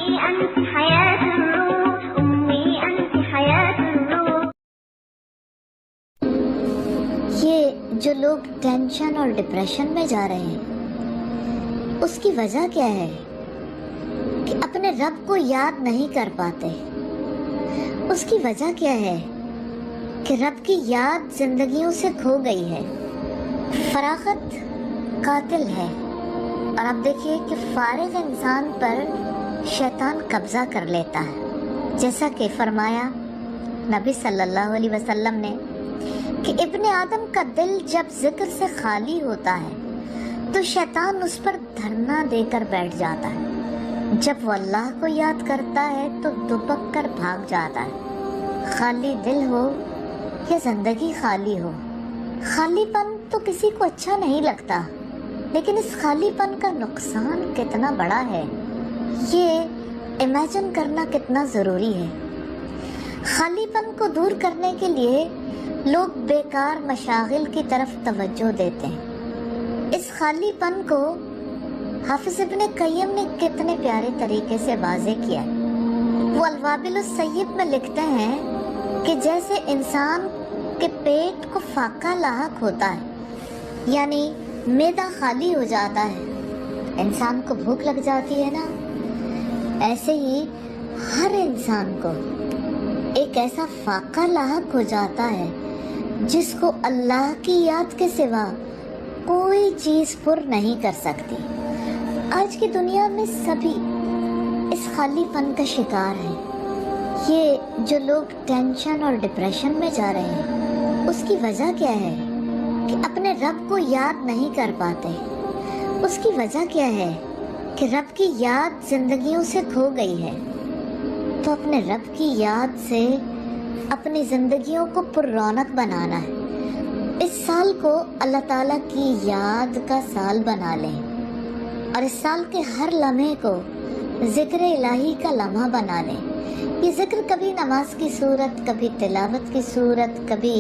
أنت حياة الروح، أمي أنت حياة الروح. یہ جو لوگ ٹینشن اور ڈپریشن میں جا رہے ہیں، اس کی وجہ کیا ہے کہ اپنے رب کو یاد نہیں کر پاتے. اس کی وجہ کیا ہے کہ رب کی یاد زندگیوں سے کھو گئی ہے. فراغت قاتل ہے. اور اب دیکھیے کہ فارغ انسان پر شیطان قبضہ کر لیتا ہے. جیسا کہ فرمایا نبی صلی اللہ علیہ وسلم نے کہ ابن آدم کا دل جب ذکر سے خالی ہوتا ہے تو شیطان اس پر دھرنا دے کر بیٹھ جاتا ہے. جب وہ اللہ کو یاد کرتا ہے تو دبک کر بھاگ جاتا ہے. خالی دل ہو یا زندگی خالی ہو، خالی پن تو کسی کو اچھا نہیں لگتا، لیکن اس خالی پن کا نقصان کتنا بڑا ہے یہ امیجن کرنا کتنا ضروری ہے. خالی پن کو دور کرنے کے لیے لوگ بیکار مشاغل کی طرف توجہ دیتے ہیں. اس خالی پن کو حافظ ابن قیم نے کتنے پیارے طریقے سے واضح کیا ہے. وہ الوابل السیب میں لکھتے ہیں کہ جیسے انسان کے پیٹ کو فاقہ لاحق ہوتا ہے، یعنی معدہ خالی ہو جاتا ہے، انسان کو بھوک لگ جاتی ہے نا، ایسے ہی ہر انسان کو ایک ایسا فاقہ لاحق ہو جاتا ہے جس کو اللہ کی یاد کے سوا کوئی چیز پر نہیں کر سکتی. آج کی دنیا میں سبھی اس خالی پن کا شکار ہیں. یہ جو لوگ ٹینشن اور ڈپریشن میں جا رہے ہیں، اس کی وجہ کیا ہے کہ اپنے رب کو یاد نہیں کر پاتے. اس کی وجہ کیا ہے کہ رب کی یاد زندگیوں سے کھو گئی ہے. تو اپنے رب کی یاد سے اپنی زندگیوں کو پر رونق بنانا ہے. اس سال کو اللہ تعالیٰ کی یاد کا سال بنا لیں، اور اس سال کے ہر لمحے کو ذکر الہی کا لمحہ بنا لیں. یہ ذکر کبھی نماز کی صورت، کبھی تلاوت کی صورت، کبھی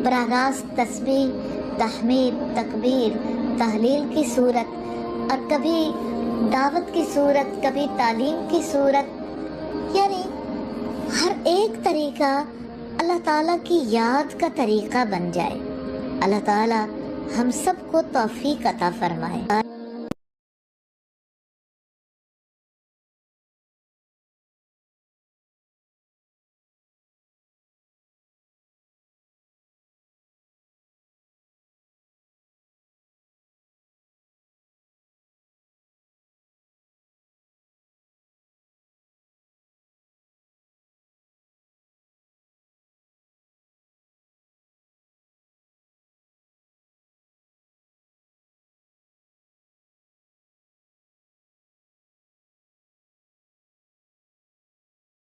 براہ راست تسبیح، تحمید، تکبیر، تحلیل کی صورت، اور کبھی دعوت کی صورت، کبھی تعلیم کی صورت. یعنی ہر ایک طریقہ اللہ تعالیٰ کی یاد کا طریقہ بن جائے. اللہ تعالیٰ ہم سب کو توفیق عطا فرمائے.